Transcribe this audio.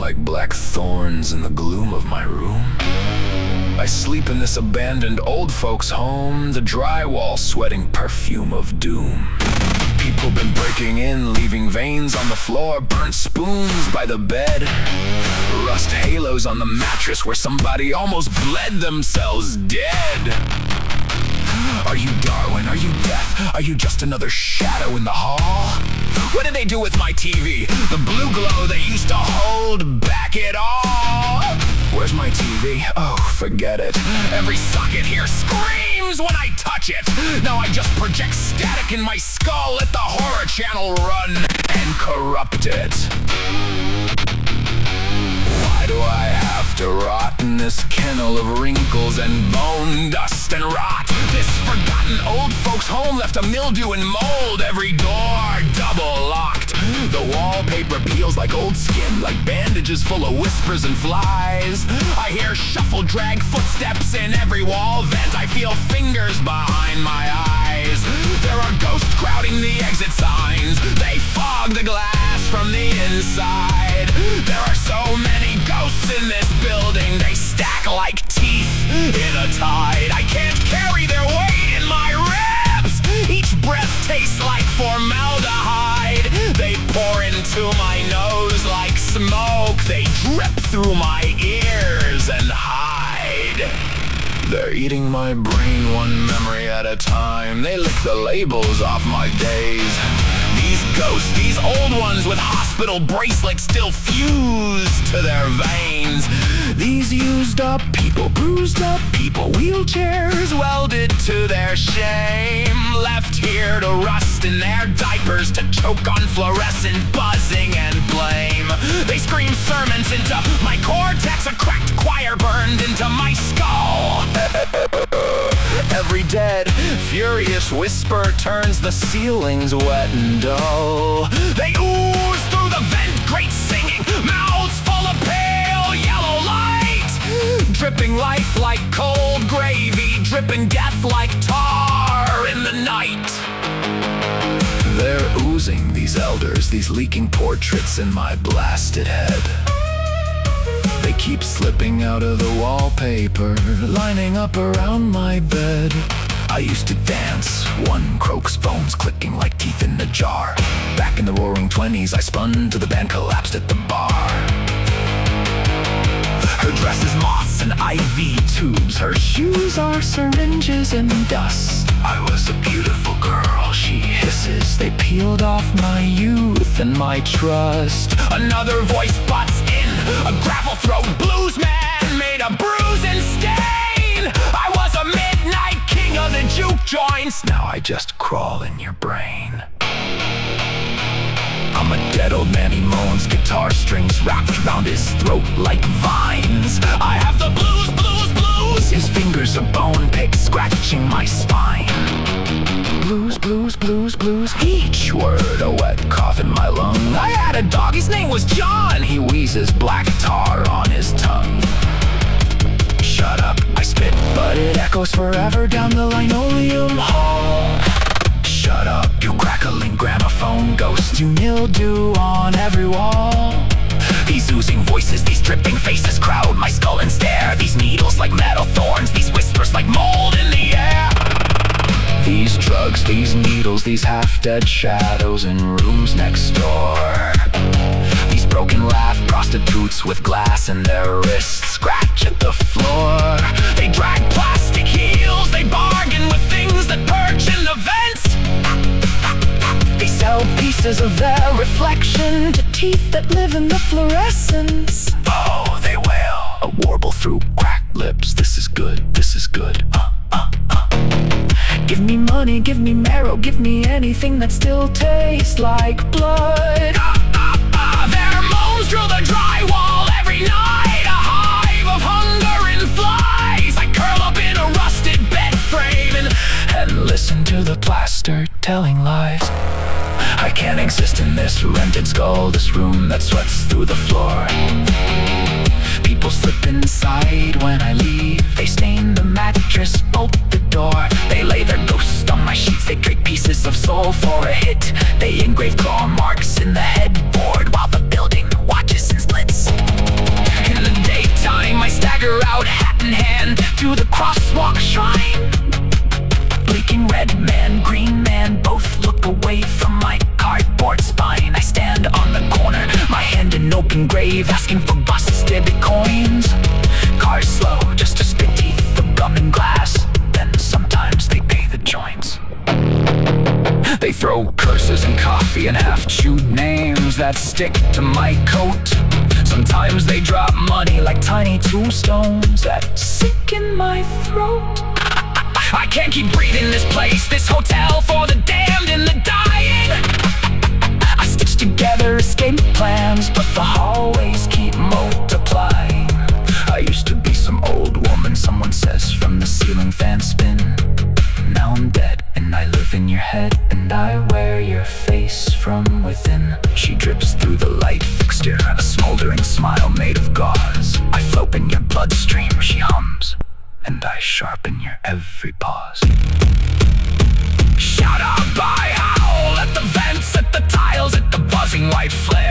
like black thorns in the gloom of my room. I sleep in this abandoned old folks' home, the drywall sweating perfume of doom. People been breaking in, leaving veins on the floor, burnt spoons by the bed, rust halos on the mattress where somebody almost bled themselves dead. Are you Darwin? Are you death? Are you just another shadow in the hall? What did they do with my TV? The blue glow they used to hold back it all? Where's my TV? Oh, forget it. Every socket here screams when I touch it. Now I just project static in my skull, let the horror channel run and corrupt it. Why do I have to rot in this kennel of wrinkles and bone dust and rot? This forgotten old folks' home left a mildew and mold, every door double locked. The wallpaper peels like old skin, like bandages full of whispers and flies. I hear shuffle drag footsteps in every wall vent. I feel fingers behind my eyes. There are ghosts crowding the exit signs. They fog the glass from the inside. There are so many ghosts in this building. They stack like teeth in a tide. I can't carry their weight in my ribs. Each breath tastes like formaldehyde. They pour into my nose like smoke. They drip through my ears and hide. They're eating my brain one memory at a time. They lick the labels off my days. These ghosts, these old ones with hospital bracelets still fused to their veins. These used up people, bruised up people, wheelchairs welded to their shame, left here to rust in their diapers, to choke on fluorescent buzzing and blame. They scream sermons into my cortex, a cracked choir burned into my skull. Every dead, furious whisper turns the ceilings wet and dull. They ooze through the vent grate singing, mouths full of pale yellow light, dripping life like cold gravy, dripping death like tar in the night. They're oozing, these elders, these leaking portraits in my blasted head. They keep slipping out of the wallpaper, lining up around my bed. I used to dance, one croaks bones clicking like teeth in a jar. Back in the roaring 20s, I spun till the band collapsed at the bar. Her dress is moths and IV tubes, her shoes are syringes and dust. I was a beautiful girl, she hisses. They peeled off my youth and my trust. Another voice butts in, a gravel-throat blues man made a bruise and stain. I was a midnight king of the juke joints. Now I just crawl in your brain. I'm a dead old man, he moans, guitar strings wrapped around his throat like vines. I have the blues, blues, blues. His fingers are bone picks scratching my spine. Blues, blues, blues, blues. Each word a wet cough in my lung. I had a dog, his name was John. He wheezes black tar on his tongue. Shut up, I spit, but it echoes forever down the linoleum hall. Shut up, you crackling gramophone ghost. You mildew on every wall. These oozing voices, these dripping faces crowd my skull and stare. These needles like metal thorns, these whispers like mold in the air. These drugs, these needles, these half-dead shadows in rooms next door. These broken laugh prostitutes with glass in their wrists scratch at the floor. They drag plastic heels, they bargain with things that perch in the vents. They sell pieces of their reflection to teeth that live in the fluorescence. Oh, they wail, a warble through cracked lips. This is good, this is good. Give me money, give me marrow, give me anything that still tastes like blood. Their moans drill the drywall every night, a hive of hunger and flies. I curl up in a rusted bed frame and listen to the plaster telling lies. I can't exist in this rented skull, this room that sweats through the floor. People slip inside when I leave. They stain the mattress, bolt the door. They lay their ghosts on my sheets. They drape pieces of soul for a hit. They engrave claw marks in the headboard while the building watches and slits. in hand to the crosswalk shrine. Blinking red man, green man, both look away from my cardboard spine. I stand on the corner, my hand in open grave, asking for busted coins. Cars slow just to spit teeth of gum and glass, then sometimes they pay the joints. They throw curses and coffee and half-chewed names that stick to my coat. Sometimes they drop money like tiny tombstones that sink in my throat. I can't keep breathing this place, this hotel for the damned and the dying. I stitch together escape plans, but the hallways keep multiplying. I used to be some old woman, someone says, from the ceiling fan spin. Now I'm dead, and I live in your head, and I wear your face from within. She drips through the light fixture, a smoldering smile made of gauze. I float in your bloodstream, she hums, and I sharpen your every pause. Shout out by howl at the vents, at the tiles, at the buzzing white flame.